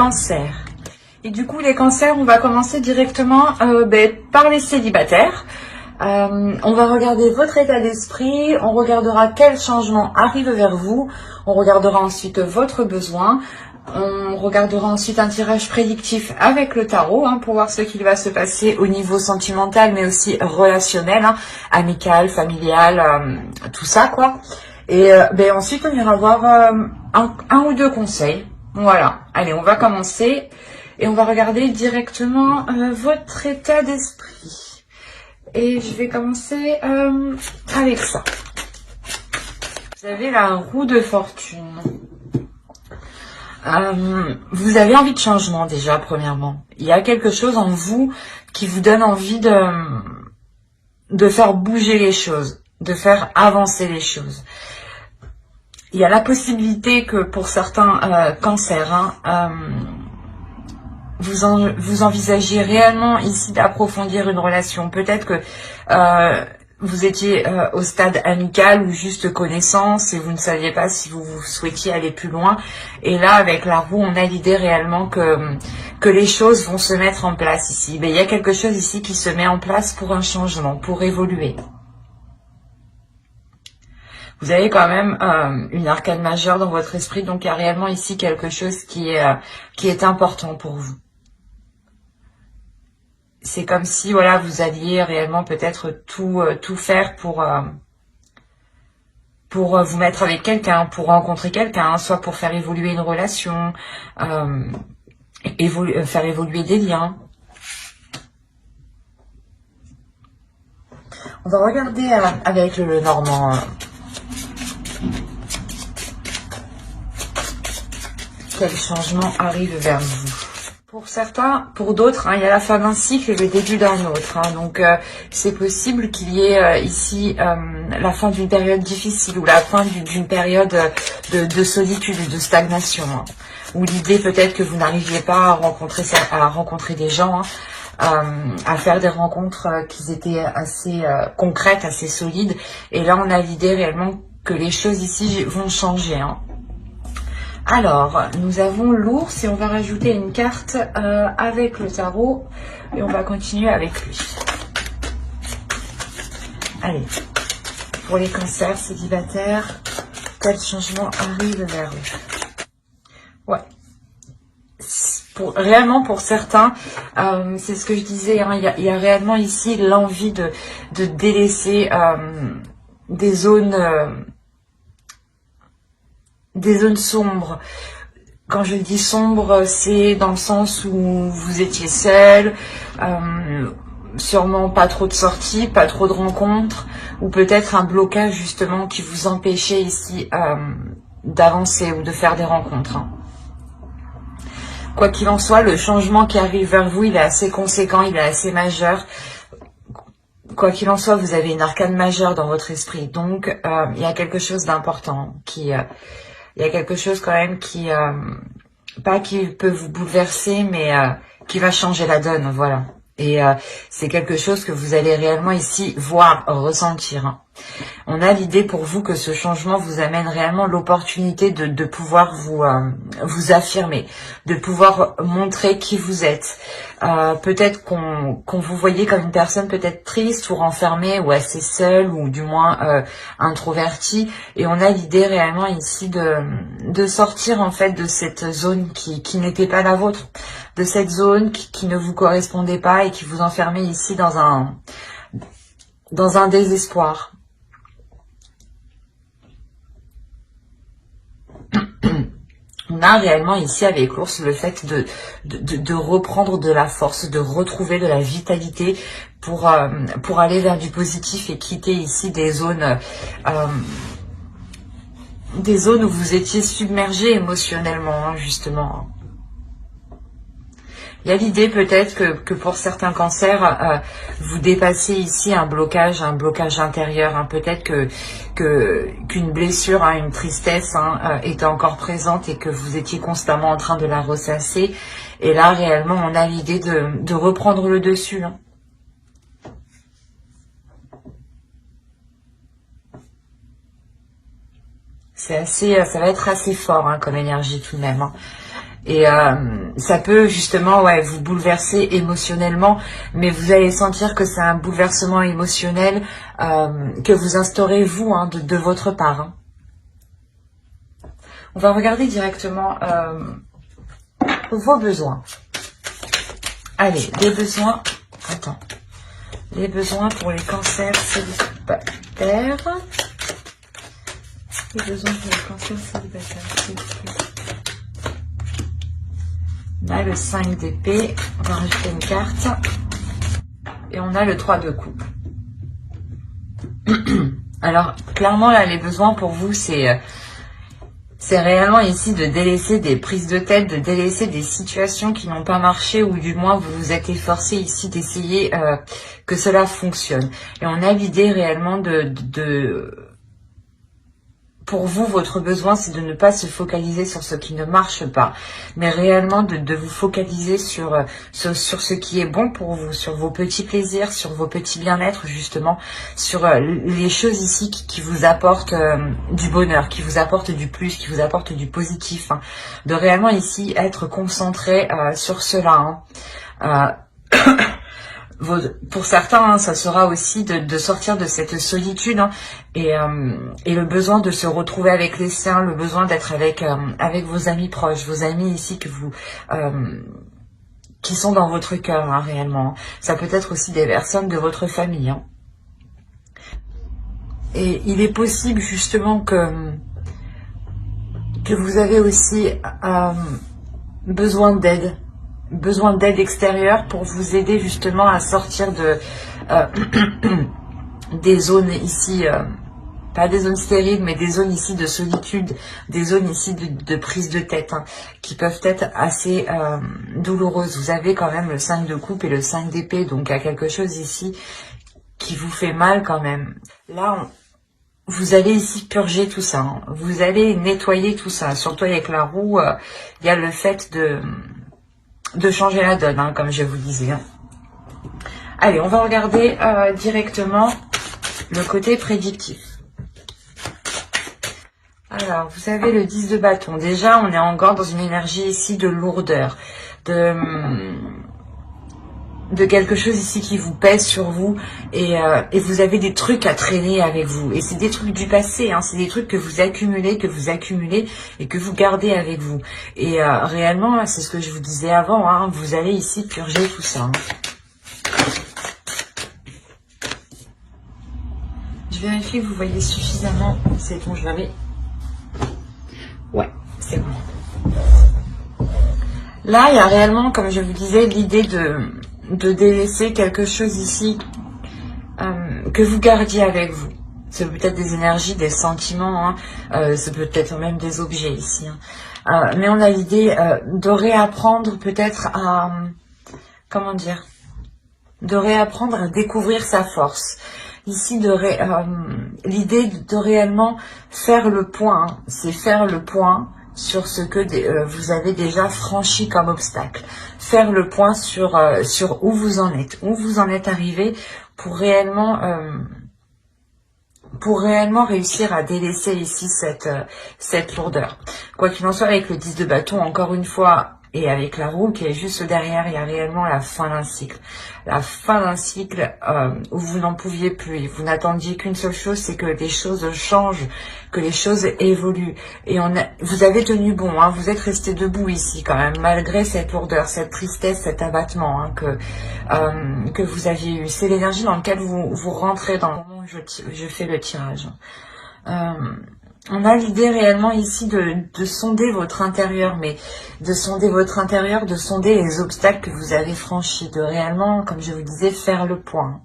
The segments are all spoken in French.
cancers. Et du coup, les cancers, on va commencer directement par les célibataires. On va regarder votre état d'esprit, on regardera quel changement arrive vers vous, on regardera ensuite votre besoin, on regardera ensuite un tirage prédictif avec le tarot pour voir ce qu'il va se passer au niveau sentimental mais aussi relationnel, amical, familial, tout ça quoi. Et ensuite on ira voir un ou deux conseils. Voilà, allez on va commencer et on va regarder directement votre état d'esprit. Et je vais commencer avec ça. Vous avez la roue de fortune. Vous avez envie de changement déjà, premièrement. Il y a quelque chose en vous qui vous donne envie de faire bouger les choses, de faire avancer les choses. Il y a la possibilité que pour certains cancers, vous envisagez réellement ici d'approfondir une relation. Peut-être que vous étiez au stade amical ou juste connaissance et vous ne saviez pas si vous souhaitiez aller plus loin. Et là, avec la roue, on a l'idée réellement que les choses vont se mettre en place ici. Mais il y a quelque chose ici qui se met en place pour un changement, pour évoluer. Vous avez quand même une arcane majeure dans votre esprit, donc il y a réellement ici quelque chose qui est important pour vous. C'est comme si voilà vous alliez réellement peut-être tout faire pour vous mettre avec quelqu'un, pour rencontrer quelqu'un, soit pour faire évoluer une relation, faire évoluer des liens. On va regarder avec le Normand. Quel changement arrive vers vous? Pour certains, pour d'autres, il y a la fin d'un cycle et le début d'un autre. Donc, c'est possible qu'il y ait ici la fin d'une période difficile ou la fin d'une période de solitude, de stagnation. Ou l'idée peut-être que vous n'arriviez pas à rencontrer des gens, à faire des rencontres qui étaient assez concrètes, assez solides. Et là, on a l'idée réellement que les choses ici vont changer. Alors, nous avons l'ours et on va rajouter une carte avec le tarot et on va continuer avec lui. Allez, pour les cancers célibataires, quel changement arrive vers eux? Ouais. Réellement pour certains, c'est ce que je disais, il y a réellement ici l'envie de délaisser des zones sombres. Quand je dis sombre, c'est dans le sens où vous étiez seul, sûrement pas trop de sorties, pas trop de rencontres, ou peut-être un blocage justement qui vous empêchait ici d'avancer ou de faire des rencontres. Quoi qu'il en soit, le changement qui arrive vers vous, il est assez conséquent, il est assez majeur. Quoi qu'il en soit, vous avez une arcane majeure dans votre esprit, donc il y a quelque chose d'important il y a quelque chose quand même pas qui peut vous bouleverser, mais qui va changer la donne, voilà. Et c'est quelque chose que vous allez réellement ici voir, ressentir. On a l'idée pour vous que ce changement vous amène réellement l'opportunité de pouvoir vous affirmer, de pouvoir montrer qui vous êtes. Peut-être qu'on vous voyait comme une personne peut-être triste ou renfermée ou assez seule ou du moins introvertie. Et on a l'idée réellement ici de sortir en fait de cette zone qui n'était pas la vôtre, de cette zone qui ne vous correspondait pas et qui vous enfermait ici dans un désespoir. On a réellement ici avec l'ours le fait de reprendre de la force, de retrouver de la vitalité pour aller vers du positif et quitter ici des zones où vous étiez submergé émotionnellement, justement. Il y a l'idée peut-être que pour certains cancers, vous dépassez ici un blocage intérieur. Peut-être qu'une blessure, une tristesse était encore présente et que vous étiez constamment en train de la ressasser. Et là, réellement, on a l'idée de reprendre le dessus. Ça va être assez fort comme énergie tout de même. Et ça peut justement vous bouleverser émotionnellement, mais vous allez sentir que c'est un bouleversement émotionnel que vous instaurez vous de votre part. Hein. On va regarder directement vos besoins. Allez, les besoins. Attends. Les besoins pour les cancers célibataires. Les besoins pour les cancers célibataires. On a le 5 d'épée. On va rajouter une carte. Et on a le 3 de coupe. Alors, clairement, là, les besoins pour vous, c'est réellement ici de délaisser des prises de tête, de délaisser des situations qui n'ont pas marché, ou du moins vous vous êtes efforcé ici d'essayer que cela fonctionne. Et on a l'idée réellement pour vous, votre besoin, c'est de ne pas se focaliser sur ce qui ne marche pas, mais réellement de vous focaliser sur ce qui est bon pour vous, sur vos petits plaisirs, sur vos petits bien-être, justement, sur les choses ici qui vous apportent du bonheur, qui vous apportent du plus, qui vous apportent du positif. Hein. De réellement ici être concentré sur cela. Hein. Pour certains, ça sera aussi de sortir de cette solitude et le besoin de se retrouver avec les siens, le besoin d'être avec vos amis proches, vos amis ici qui sont dans votre cœur réellement. Ça peut être aussi des personnes de votre famille. Hein. Et il est possible justement que vous avez aussi besoin d'aide. Besoin d'aide extérieure pour vous aider justement à sortir des zones ici, pas des zones stériles, mais des zones ici de solitude, des zones ici de prise de tête, hein, qui peuvent être assez douloureuses. Vous avez quand même le 5 de coupe et le 5 d'épée, donc il y a quelque chose ici qui vous fait mal quand même. Là, vous allez ici purger tout ça, hein. Vous allez nettoyer tout ça, surtout avec la roue, il y a le fait de changer la donne, hein, comme je vous disais. Hein. Allez, on va regarder directement le côté prédictif. Alors, vous avez le 10 de bâton. Déjà, on est encore dans une énergie ici de lourdeur, de quelque chose ici qui vous pèse sur vous et vous avez des trucs à traîner avec vous. Et c'est des trucs du passé, hein, c'est des trucs que vous accumulez et que vous gardez avec vous. Et réellement, c'est ce que je vous disais avant, hein, vous allez ici purger tout ça. Hein. Je vérifie que vous voyez suffisamment. C'est bon, je l'avais. Ouais, c'est bon. Là, il y a réellement, comme je vous disais, l'idée de délaisser quelque chose ici que vous gardiez avec vous. C'est peut-être des énergies, des sentiments, hein, c'est peut-être même des objets ici. Hein. Mais on a l'idée de réapprendre peut-être à... comment dire, de réapprendre à découvrir sa force. Ici, l'idée de réellement faire le point, hein, c'est faire le point sur ce que vous avez déjà franchi comme obstacle. Faire le point sur où vous en êtes arrivé pour réellement réussir à délaisser ici cette lourdeur. Quoi qu'il en soit, avec le 10 de bâton, encore une fois, et avec la roue qui est juste derrière, il y a réellement la fin d'un cycle. La fin d'un cycle où vous n'en pouviez plus. Vous n'attendiez qu'une seule chose, c'est que les choses changent, que les choses évoluent. Et vous avez tenu bon, hein, vous êtes resté debout ici quand même, malgré cette lourdeur, cette tristesse, cet abattement hein, que vous aviez eu. C'est l'énergie dans laquelle vous rentrez dans le moment où je fais le tirage. On a l'idée réellement ici de sonder votre intérieur, mais de sonder votre intérieur, de sonder les obstacles que vous avez franchis, de réellement, comme je vous disais, faire le point.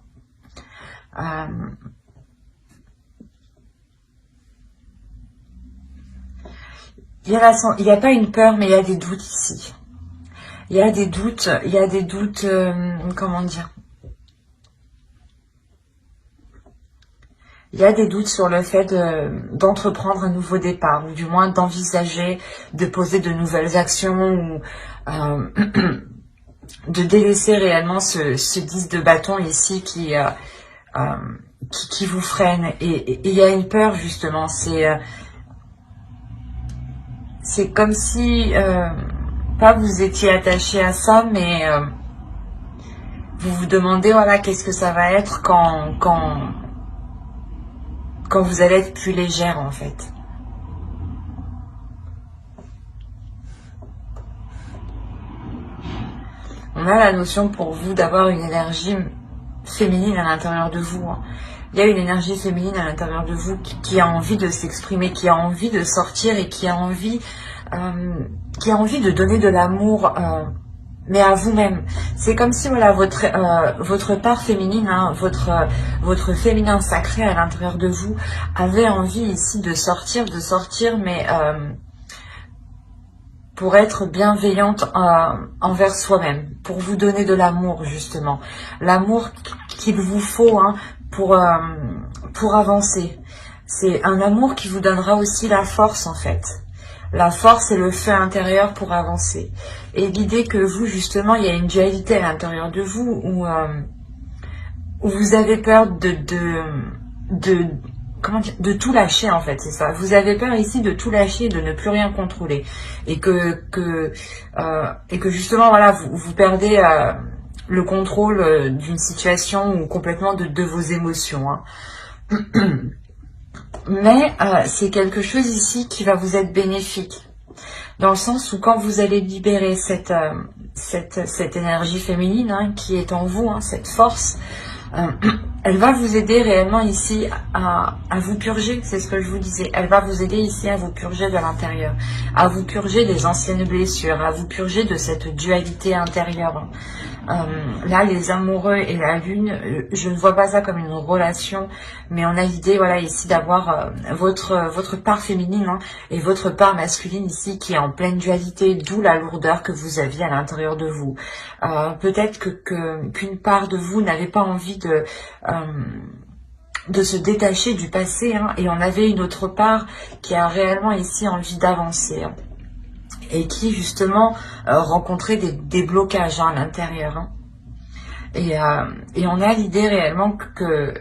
Il n'y a pas une peur, mais il y a des doutes ici. Il y a des doutes, comment dire ? Il y a des doutes sur le fait d'entreprendre un nouveau départ, ou du moins d'envisager de poser de nouvelles actions, ou de délaisser réellement ce 10 de bâton ici qui vous freine. Et il y a une peur justement, c'est comme si pas vous étiez attaché à ça, mais vous vous demandez, voilà, qu'est-ce que ça va être quand vous allez être plus légère, en fait. On a la notion pour vous d'avoir une énergie féminine à l'intérieur de vous. Il y a une énergie féminine à l'intérieur de vous qui a envie de s'exprimer, qui a envie de sortir et qui a envie de donner de l'amour, mais à vous-même. C'est comme si, voilà, votre part féminine, hein, votre féminin sacré à l'intérieur de vous avait envie ici de sortir, mais pour être bienveillante envers soi-même, pour vous donner de l'amour, justement. L'amour qu'il vous faut, hein, pour avancer. C'est un amour qui vous donnera aussi la force, en fait. La force et le feu intérieur pour avancer. Et l'idée que vous, justement, il y a une dualité à l'intérieur de vous où vous avez peur comment dire, de tout lâcher, en fait, c'est ça. Vous avez peur ici de tout lâcher, de ne plus rien contrôler. Et que justement, voilà, vous perdez le contrôle d'une situation ou complètement de vos émotions. Hein. Mais c'est quelque chose ici qui va vous être bénéfique. Dans le sens où quand vous allez libérer cette énergie féminine, hein, qui est en vous, hein, cette force, elle va vous aider réellement ici à vous purger, c'est ce que je vous disais. Elle va vous aider ici à vous purger de l'intérieur, à vous purger des anciennes blessures, à vous purger de cette dualité intérieure. Là, les amoureux et la lune, je ne vois pas ça comme une relation, mais on a l'idée, voilà, ici d'avoir votre part féminine, hein, et votre part masculine ici qui est en pleine dualité, d'où la lourdeur que vous aviez à l'intérieur de vous. Peut-être qu'une part de vous n'avait pas envie de se détacher du passé, hein, et on avait une autre part qui a réellement ici envie d'avancer, hein, et qui justement rencontrait des blocages, hein, à l'intérieur. Hein. Et on a l'idée réellement que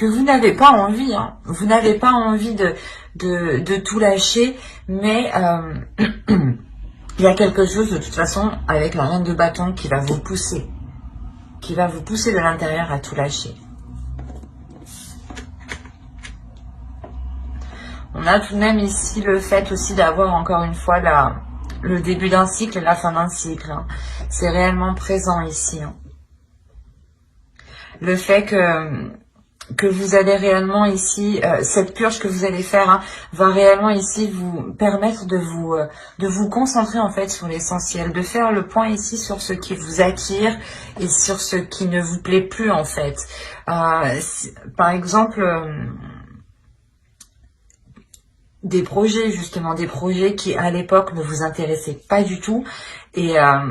vous n'avez pas envie, hein, vous n'avez pas envie de tout lâcher, mais il y a quelque chose de toute façon avec la reine de bâton qui va vous pousser de l'intérieur à tout lâcher. On a tout de même ici le fait aussi d'avoir encore une fois le début d'un cycle et la fin d'un cycle. Hein. C'est réellement présent ici. Hein. Le fait que vous allez réellement ici, cette purge que vous allez faire, hein, va réellement ici vous permettre de vous concentrer en fait sur l'essentiel, de faire le point ici sur ce qui vous attire et sur ce qui ne vous plaît plus en fait. Par exemple, des projets justement, des projets qui à l'époque ne vous intéressaient pas du tout, et là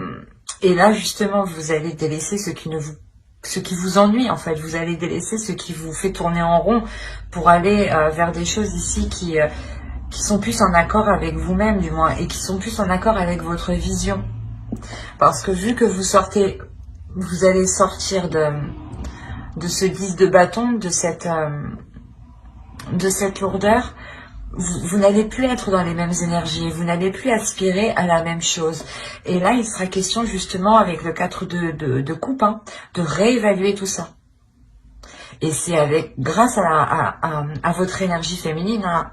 justement vous allez délaisser ce qui vous ennuie en fait, vous allez délaisser ce qui vous fait tourner en rond pour aller vers des choses ici qui sont plus en accord avec vous-même du moins, et qui sont plus en accord avec votre vision. Parce que vu que vous allez sortir de ce 10 de bâton, de cette lourdeur, vous n'allez plus être dans les mêmes énergies, vous n'allez plus aspirer à la même chose. Et là, il sera question justement avec le 4 de coupe, hein, de réévaluer tout ça. Et c'est grâce à votre énergie féminine, hein,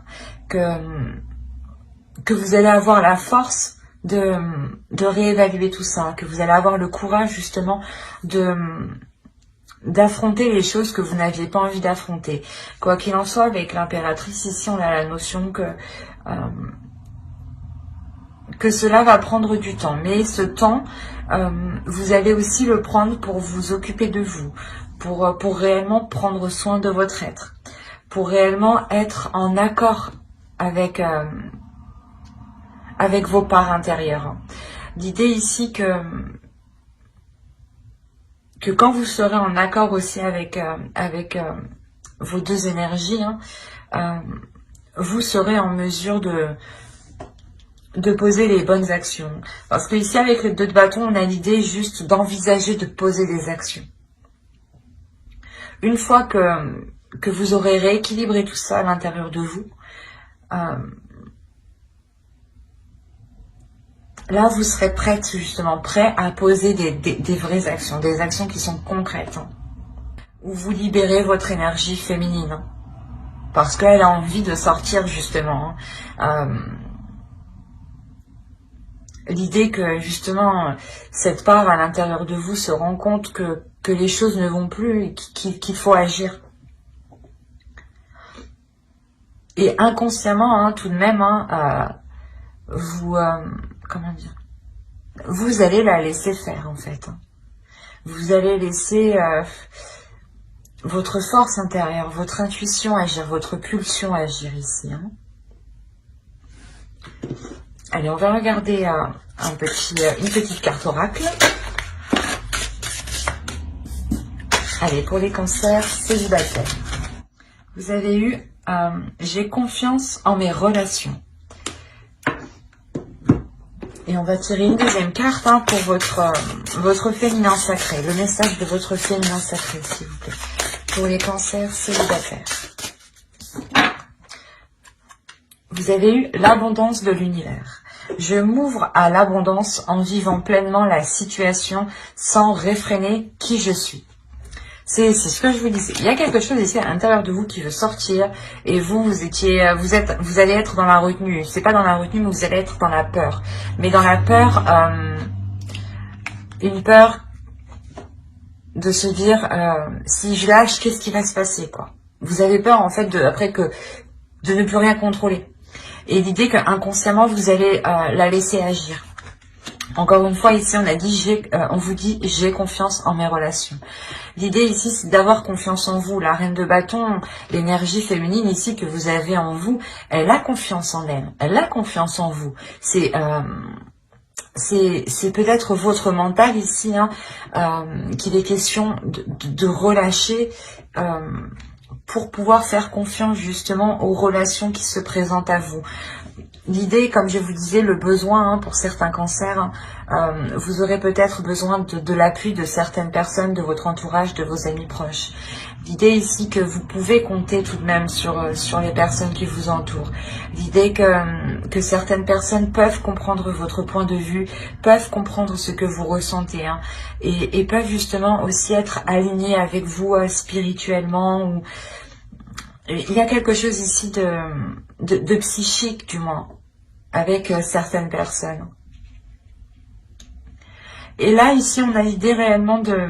que vous allez avoir la force de réévaluer tout ça, que vous allez avoir le courage justement d'affronter les choses que vous n'aviez pas envie d'affronter. Quoi qu'il en soit, avec l'impératrice, ici, on a la notion que cela va prendre du temps. Mais ce temps, vous allez aussi le prendre pour vous occuper de vous, pour réellement prendre soin de votre être, pour réellement être en accord avec vos parts intérieures. L'idée ici que quand vous serez en accord aussi avec vos deux énergies, hein, vous serez en mesure de poser les bonnes actions. Parce que ici, avec le 2 de bâton, on a l'idée juste d'envisager de poser des actions. Une fois que vous aurez rééquilibré tout ça à l'intérieur de vous, Là, vous serez prête, justement, prêt à poser des vraies actions, des actions qui sont concrètes, hein, où vous libérez votre énergie féminine, hein, parce qu'elle a envie de sortir, justement. Hein. L'idée que, justement, cette part à l'intérieur de vous se rend compte que les choses ne vont plus et qu'il faut agir. Et inconsciemment, hein, tout de même, hein, vous... comment dire, vous allez la laisser faire, en fait. Hein. Vous allez laisser votre force intérieure, votre intuition agir, votre pulsion agir ici. Hein. Allez, on va regarder une petite carte oracle. Allez, pour les cancers célibataires. Vous avez eu « J'ai confiance en mes relations ». Et on va tirer une deuxième carte hein, pour votre féminin sacré. Le message de votre féminin sacré, s'il vous plaît. Pour les cancers célibataires. Vous avez eu l'abondance de l'univers. Je m'ouvre à l'abondance en vivant pleinement la situation sans réfréner qui je suis. C'est ce que je vous disais. Il y a quelque chose ici à l'intérieur de vous qui veut sortir et vous allez être dans la retenue. C'est pas dans la retenue, mais vous allez être dans la peur. Mais dans la peur, une peur de se dire si je lâche, qu'est-ce qui va se passer, quoi. Vous avez peur en fait de ne plus rien contrôler. Et l'idée qu'inconsciemment vous allez la laisser agir. Encore une fois, ici, on vous dit, j'ai confiance en mes relations. L'idée ici, c'est d'avoir confiance en vous. La reine de bâton, l'énergie féminine ici que vous avez en vous, elle a confiance en elle. Elle a confiance en vous. C'est peut-être votre mental ici, hein, qu'il est question de relâcher pour pouvoir faire confiance justement aux relations qui se présentent à vous. L'idée, comme je vous disais, le besoin hein, pour certains cancers, vous aurez peut-être besoin de l'appui de certaines personnes, de votre entourage, de vos amis proches. L'idée ici que vous pouvez compter tout de même sur les personnes qui vous entourent. L'idée que certaines personnes peuvent comprendre votre point de vue, peuvent comprendre ce que vous ressentez, hein, et peuvent justement aussi être alignées avec vous spirituellement. Ou... Il y a quelque chose ici de psychique, du moins, avec certaines personnes. Et là, ici, on a l'idée réellement de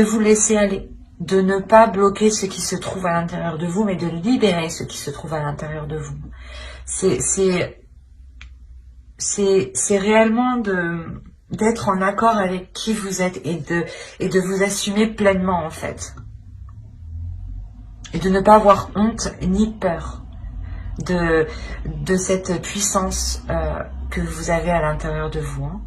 vous laisser aller, de ne pas bloquer ce qui se trouve à l'intérieur de vous, mais de libérer ce qui se trouve à l'intérieur de vous. C'est réellement d'être en accord avec qui vous êtes et de vous assumer pleinement, en fait. Et de ne pas avoir honte ni peur de cette puissance que vous avez à l'intérieur de vous. Hein.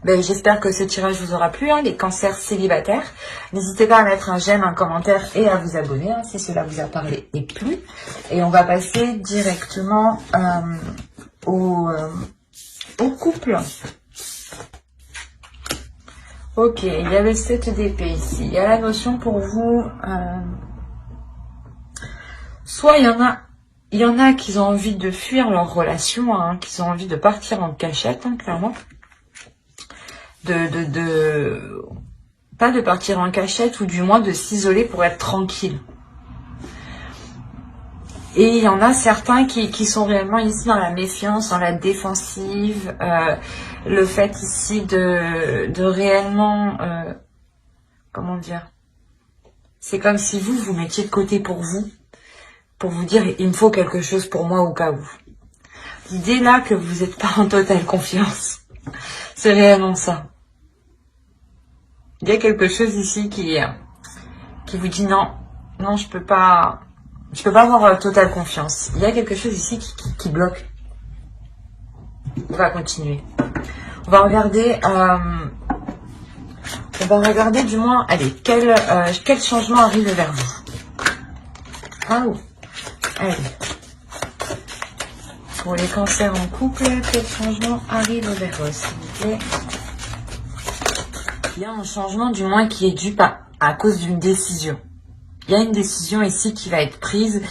Ben, j'espère que ce tirage vous aura plu, hein, les cancers célibataires. N'hésitez pas à mettre un j'aime, un commentaire et à vous abonner hein, si cela vous a parlé et plu. Et on va passer directement au couple. Ok, il y a le 7 d'épée ici. Il y a la notion pour vous... soit il y en a qui ont envie de fuir leur relation, hein, qui ont envie de partir en cachette, hein, clairement. Pas de partir en cachette, ou du moins de s'isoler pour être tranquille. Et il y en a certains qui sont réellement ici dans la méfiance, dans la défensive, le fait ici de réellement, comment dire, c'est comme si vous mettiez de côté pour vous dire, il me faut quelque chose pour moi au cas où. L'idée là que vous n'êtes pas en totale confiance, c'est réellement ça. Il y a quelque chose ici qui vous dit non, je peux pas avoir totale confiance. Il y a quelque chose ici qui bloque. On va continuer. On va regarder du moins, allez, quel changement arrive vers vous. Ah oh, allez. Pour les cancers en couple, quel changement arrive vers eux, s'il vous plaît. Il y a un changement du moins qui est dû à cause d'une décision. Il y a une décision ici qui va être prise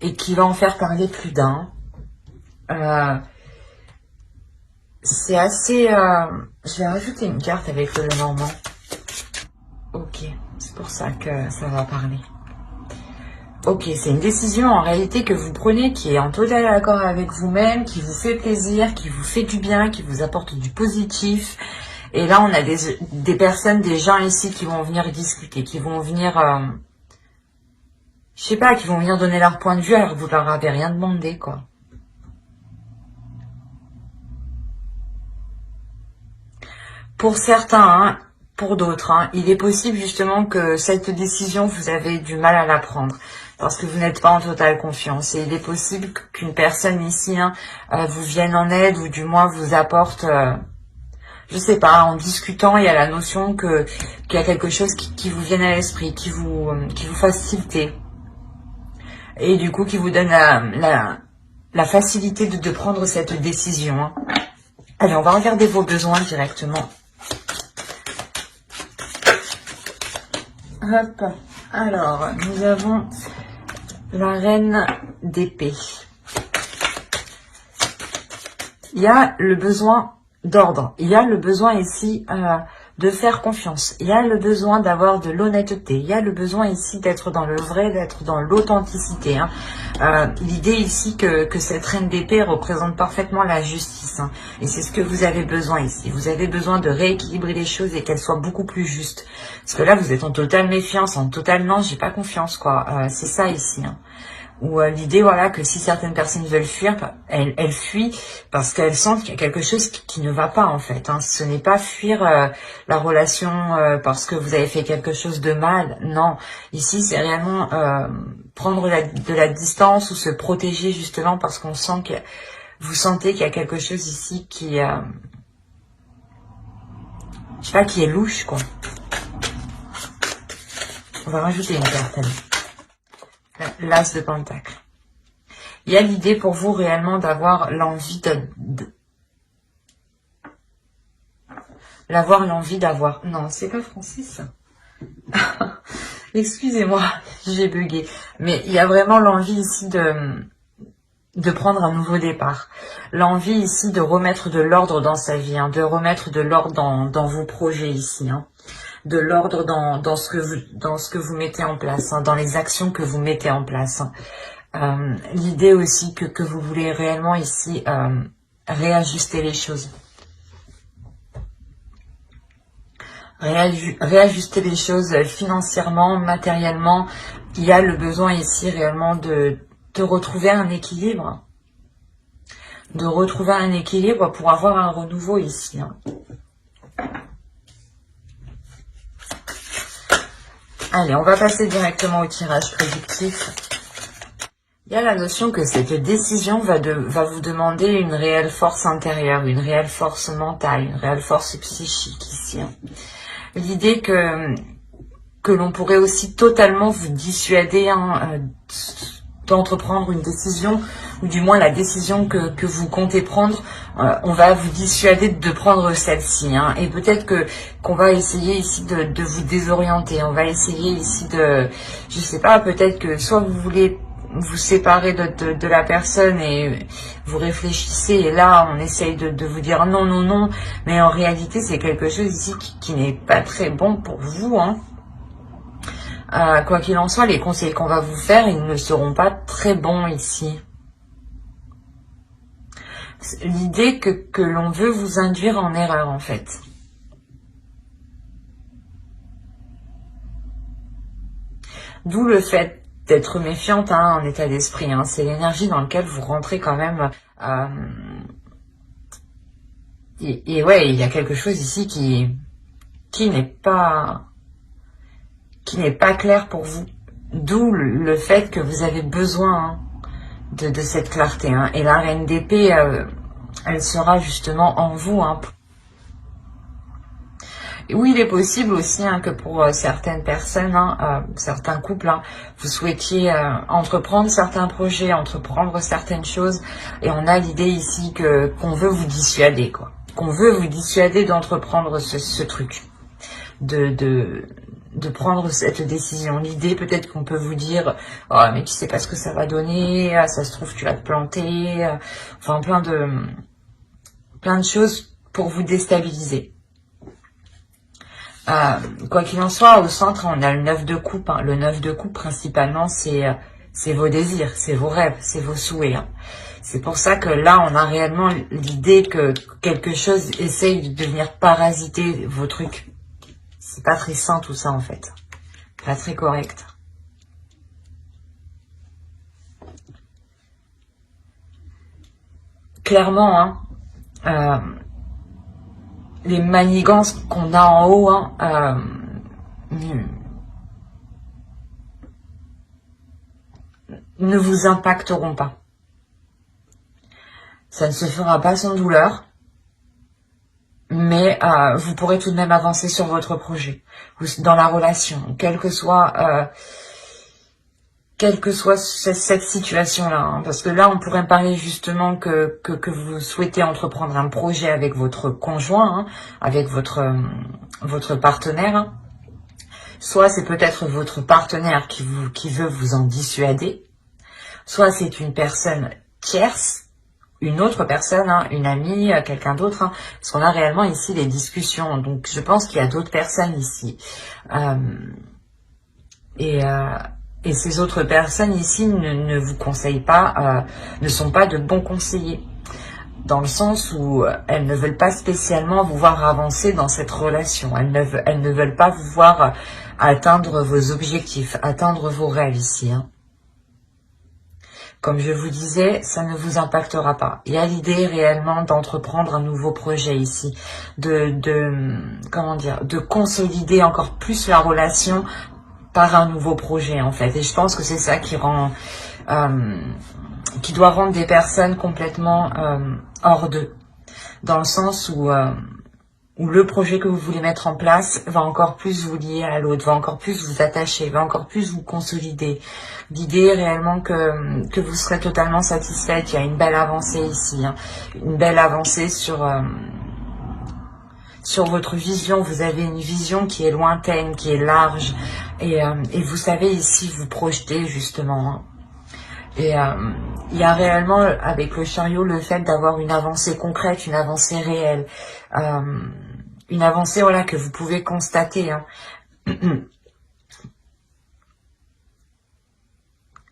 et qui va en faire parler plus d'un. C'est assez... Je vais rajouter une carte avec le Normand. Ok, c'est pour ça que ça va parler. Ok, c'est une décision en réalité que vous prenez qui est en total accord avec vous-même, qui vous fait plaisir, qui vous fait du bien, qui vous apporte du positif. Et là, on a des personnes, des gens ici qui vont venir discuter, qui vont venir... je sais pas, qui vont venir donner leur point de vue alors que vous leur avez rien demandé, quoi. Pour certains, hein, pour d'autres, hein, il est possible justement que cette décision, vous avez du mal à la prendre parce que vous n'êtes pas en totale confiance. Et il est possible qu'une personne ici vous vienne en aide ou du moins vous apporte, je sais pas, en discutant, il y a la notion qu'il y a quelque chose qui vous vienne à l'esprit, qui vous fasse tilter. Et du coup, qui vous donne la facilité de prendre cette décision. Hein. Allez, on va regarder vos besoins directement. Hop. Alors, nous avons la reine d'épée. Il y a le besoin d'ordre. Il y a le besoin ici de faire confiance. Il y a le besoin d'avoir de l'honnêteté. Il y a le besoin ici d'être dans le vrai, d'être dans l'authenticité. Hein. L'idée ici que cette reine d'épée représente parfaitement la justice. Hein. Et c'est ce que vous avez besoin ici. Vous avez besoin de rééquilibrer les choses et qu'elles soient beaucoup plus justes. Parce que là, vous êtes en totale méfiance, en total non, j'ai pas confiance, quoi. C'est ça ici. Hein. Ou l'idée, voilà, que si certaines personnes veulent fuir, elles fuient parce qu'elles sentent qu'il y a quelque chose qui ne va pas, en fait. Hein. Ce n'est pas fuir la relation parce que vous avez fait quelque chose de mal. Non, ici, c'est réellement prendre de la distance ou se protéger, justement, parce qu'on sent que vous sentez qu'il y a quelque chose ici qui... je sais pas, qui est louche, quoi. On va rajouter une carte, allez. L'As de Pentacle. Il y a l'idée pour vous réellement d'avoir l'envie d'avoir... Non, c'est pas Francis. Excusez-moi, j'ai bugué. Mais il y a vraiment l'envie ici de prendre un nouveau départ. L'envie ici de remettre de l'ordre dans sa vie, hein, de remettre de l'ordre dans vos projets ici. Hein. De l'ordre dans ce que vous mettez en place, hein, dans les actions que vous mettez en place. Hein. L'idée aussi que vous voulez réellement ici réajuster les choses. Réajuster les choses financièrement, matériellement. Il y a le besoin ici réellement de retrouver un équilibre. De retrouver un équilibre pour avoir un renouveau ici. Hein. Allez, on va passer directement au tirage prédictif. Il y a la notion que cette décision va vous demander une réelle force intérieure, une réelle force mentale, une réelle force psychique ici. Hein. L'idée que l'on pourrait aussi totalement vous dissuader d'entreprendre une décision, ou du moins la décision que vous comptez prendre, on va vous dissuader de prendre celle-ci. Hein, et peut-être qu'on va essayer ici de vous désorienter. On va essayer ici je sais pas, peut-être que soit vous voulez vous séparer de la personne et vous réfléchissez et là on essaye de vous dire non, non, non, mais en réalité c'est quelque chose ici qui n'est pas très bon pour vous. Hein. Quoi qu'il en soit, les conseils qu'on va vous faire, ils ne seront pas très bons ici. L'idée que l'on veut vous induire en erreur, en fait. D'où le fait d'être méfiante en état d'esprit. Hein. C'est l'énergie dans laquelle vous rentrez quand même. Et ouais, il y a quelque chose ici qui n'est pas clair pour vous. D'où le fait que vous avez besoin de cette clarté. Hein. Et la reine d'épée, elle sera justement en vous. Hein. Et oui, il est possible aussi que pour certaines personnes, certains couples, vous souhaitiez entreprendre certains projets, entreprendre certaines choses. Et on a l'idée ici qu'on veut vous dissuader, quoi. Qu'on veut vous dissuader d'entreprendre ce truc. De de prendre cette décision. L'idée, peut-être qu'on peut vous dire, oh, mais tu sais pas ce que ça va donner, ça se trouve tu vas te planter, enfin plein de choses pour vous déstabiliser. Quoi qu'il en soit, au centre, on a le 9 de coupe. Hein. Le 9 de coupe, principalement, c'est vos désirs, c'est vos rêves, c'est vos souhaits. Hein. C'est pour ça que là, on a réellement l'idée que quelque chose essaye de venir parasiter vos trucs. C'est pas très sain tout ça, en fait. Pas très correct. Clairement, hein, les manigances qu'on a en haut, hein, ne vous impacteront pas. Ça ne se fera pas sans douleur, mais vous pourrez tout de même avancer sur votre projet, dans la relation, quelle que soit cette situation-là. Hein, parce que là, on pourrait parler justement que vous souhaitez entreprendre un projet avec votre conjoint, hein, avec votre partenaire. Hein. Soit c'est peut-être votre partenaire qui veut vous en dissuader, soit c'est une personne tierce, une autre personne, hein, une amie, quelqu'un d'autre, hein, parce qu'on a réellement ici des discussions. Donc je pense qu'il y a d'autres personnes ici. Et ces autres personnes ici ne vous conseillent pas, ne sont pas de bons conseillers. Dans le sens où elles ne veulent pas spécialement vous voir avancer dans cette relation. Elles ne veulent pas vous voir atteindre vos objectifs, atteindre vos rêves ici. Hein. Comme je vous disais, ça ne vous impactera pas. Il y a l'idée réellement d'entreprendre un nouveau projet ici, comment dire, de consolider encore plus la relation par un nouveau projet en fait. Et je pense que c'est ça qui rend, qui doit rendre des personnes complètement hors d'eux, dans le sens où le projet que vous voulez mettre en place va encore plus vous lier à l'autre, va encore plus vous attacher, va encore plus vous consolider. L'idée est réellement que vous serez totalement satisfaite. Il y a une belle avancée ici, hein. Une belle avancée sur votre vision. Vous avez une vision qui est lointaine, qui est large, et vous savez ici vous projeter justement. Hein. Et il y a réellement avec le chariot le fait d'avoir une avancée concrète, une avancée réelle, une avancée voilà que vous pouvez constater. Hein.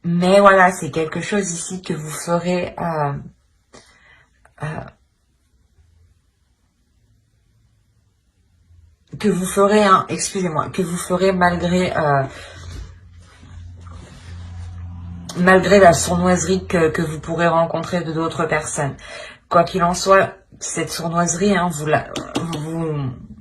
Mais voilà, c'est quelque chose ici que vous ferez hein, excusez-moi, que vous ferez malgré la sournoiserie que vous pourrez rencontrer de d'autres personnes. Quoi qu'il en soit, cette sournoiserie, hein,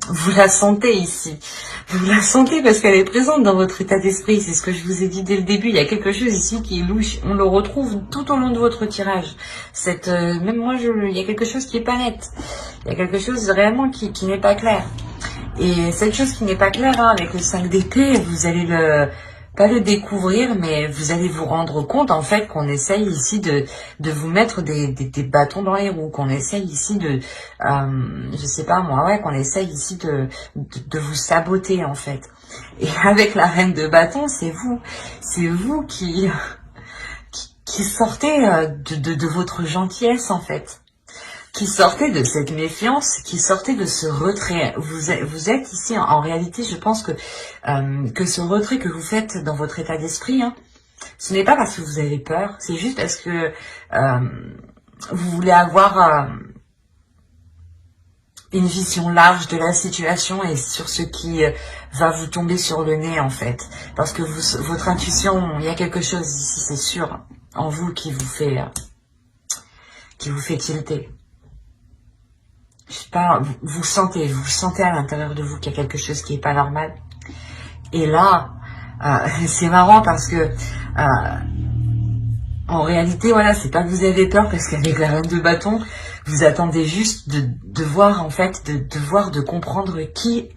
vous la sentez ici. Vous la sentez parce qu'elle est présente dans votre état d'esprit. C'est ce que je vous ai dit dès le début. Il y a quelque chose ici qui est louche. On le retrouve tout au long de votre tirage. Même moi, il y a quelque chose qui est pas net. Il y a quelque chose réellement qui n'est pas clair. Et cette chose qui n'est pas claire, hein, avec le 5 d'épée, vous allez pas le découvrir, mais vous allez vous rendre compte en fait qu'on essaye ici de vous mettre des bâtons dans les roues, qu'on essaye ici je sais pas moi, ouais, qu'on essaye ici de vous saboter en fait. Et avec la reine de bâton, c'est vous qui sortez de votre gentillesse en fait. Qui sortait de cette méfiance, qui sortait de ce retrait. Vous êtes ici, en réalité, je pense que ce retrait que vous faites dans votre état d'esprit, hein, ce n'est pas parce que vous avez peur, c'est juste parce que vous voulez avoir une vision large de la situation et sur ce qui va vous tomber sur le nez, en fait. Parce que votre intuition, il y a quelque chose ici, c'est sûr, en vous qui vous fait tilter. Je sais pas, vous sentez à l'intérieur de vous qu'il y a quelque chose qui est pas normal. Et là, c'est marrant parce que en réalité, voilà, c'est pas que vous avez peur parce qu'avec la reine de bâton, vous attendez juste de voir en fait, de comprendre qui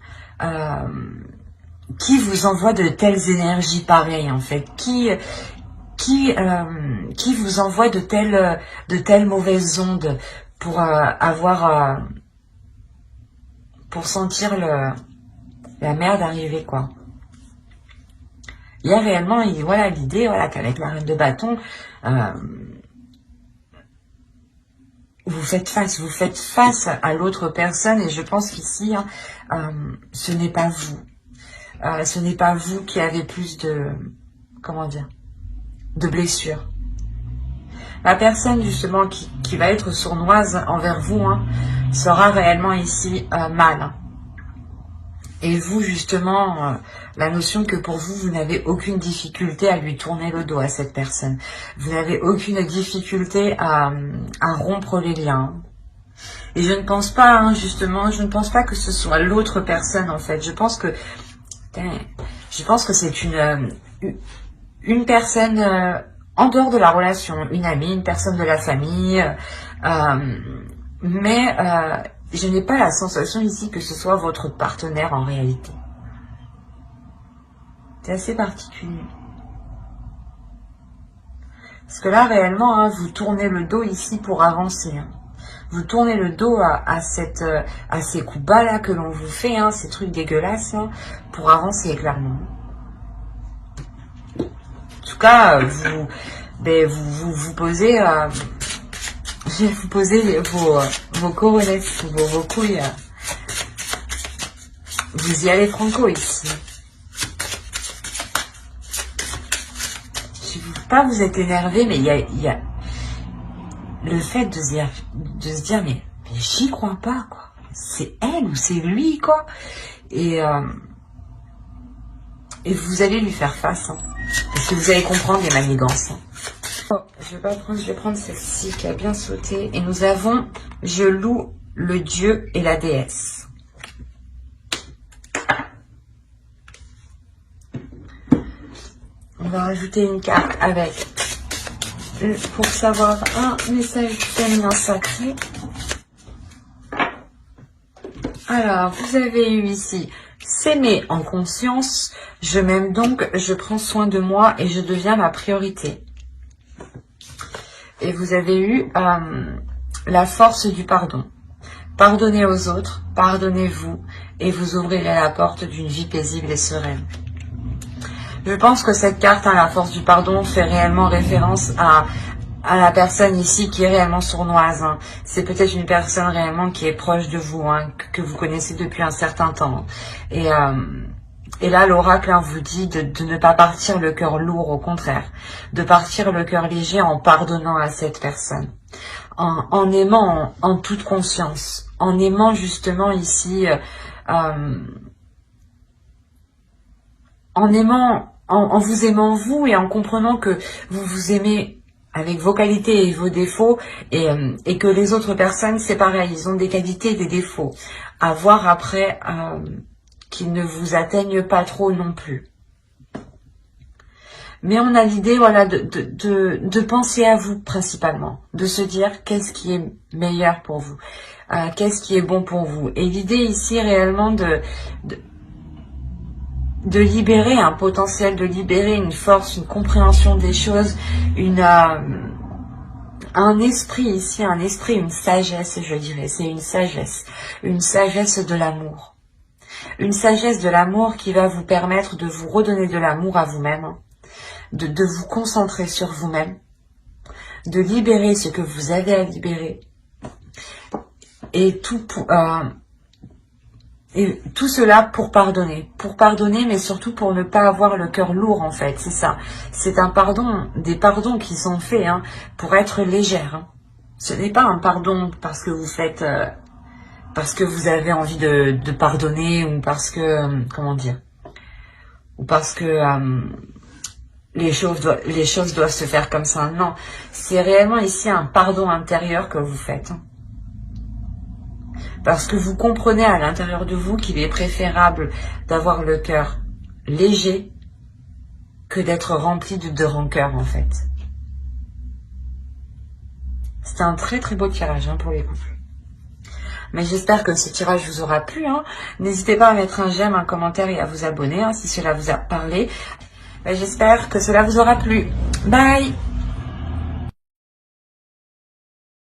vous envoie de telles énergies pareilles en fait, qui vous envoie de telles mauvaises ondes pour pour sentir la merde arriver, quoi. il y a réellement, voilà, l'idée, voilà, qu'avec la reine de bâton, vous faites face à l'autre personne, et je pense qu'ici, ce n'est pas vous. Ce n'est pas vous qui avez plus de, comment dire, de blessures. La personne, justement, qui va être sournoise envers vous, sera réellement ici mal. Et vous, justement, la notion que pour vous, vous n'avez aucune difficulté à lui tourner le dos à cette personne. Vous n'avez aucune difficulté à rompre les liens. Et je ne pense pas, justement, je ne pense pas que ce soit l'autre personne, en fait. Je pense que c'est une personne en dehors de la relation, une amie, une personne de la famille, mais je n'ai pas la sensation ici que ce soit votre partenaire en réalité. C'est assez particulier. Parce que là, réellement, vous tournez le dos ici pour avancer. Vous tournez le dos à ces coups bas là que l'on vous fait, ces trucs dégueulasses, pour avancer clairement. En tout cas, vous posez, vous posez vos couronnes, vos couilles. Vous y allez franco ici. Je ne veux pas vous être énervé, mais il y a le fait de se dire mais j'y crois pas, quoi. C'est elle ou c'est lui, quoi. Et vous allez lui faire face. Parce que vous allez comprendre les manigances. Oh, je vais prendre celle-ci qui a bien sauté. Et nous avons je loue le dieu et la déesse. On va rajouter une carte avec, pour savoir, un message du féminin sacré. Alors, vous avez eu ici s'aimer en conscience. Je m'aime donc, je prends soin de moi et je deviens ma priorité. Et vous avez eu la force du pardon. Pardonnez aux autres, pardonnez-vous et vous ouvrirez la porte d'une vie paisible et sereine. Je pense que cette carte, la force du pardon, fait réellement référence à la personne ici qui est réellement sournoise. C'est peut-être une personne réellement qui est proche de vous, que vous connaissez depuis un certain temps. Et là, l'oracle vous dit de ne pas partir le cœur lourd, au contraire. De partir le cœur léger en pardonnant à cette personne. En aimant en toute conscience. En aimant justement ici... en vous aimant vous et en comprenant que vous vous aimez avec vos qualités et vos défauts et que les autres personnes, c'est pareil, ils ont des qualités et des défauts. À voir après qu'ils ne vous atteignent pas trop non plus. Mais on a l'idée, voilà, de penser à vous principalement, de se dire qu'est-ce qui est meilleur pour vous, qu'est-ce qui est bon pour vous. Et l'idée ici réellement de libérer un potentiel, de libérer une force, une compréhension des choses, un esprit ici, une sagesse, je dirais, c'est une sagesse de l'amour. Une sagesse de l'amour qui va vous permettre de vous redonner de l'amour à vous-même, de vous concentrer sur vous-même, de libérer ce que vous avez à libérer, et tout cela pour pardonner, mais surtout pour ne pas avoir le cœur lourd, en fait, c'est ça. C'est un pardon, des pardons qui sont faits pour être légère. Ce n'est pas un pardon parce que vous faites, parce que vous avez envie de pardonner, ou parce que, comment dire, ou parce que les choses doivent se faire comme ça. Non, c'est réellement ici un pardon intérieur que vous faites. Parce que vous comprenez à l'intérieur de vous qu'il est préférable d'avoir le cœur léger que d'être rempli de rancœur, en fait. C'est un très très beau tirage pour les couples. Mais j'espère que ce tirage vous aura plu. N'hésitez pas à mettre un j'aime, un commentaire et à vous abonner si cela vous a parlé. J'espère que cela vous aura plu. Bye!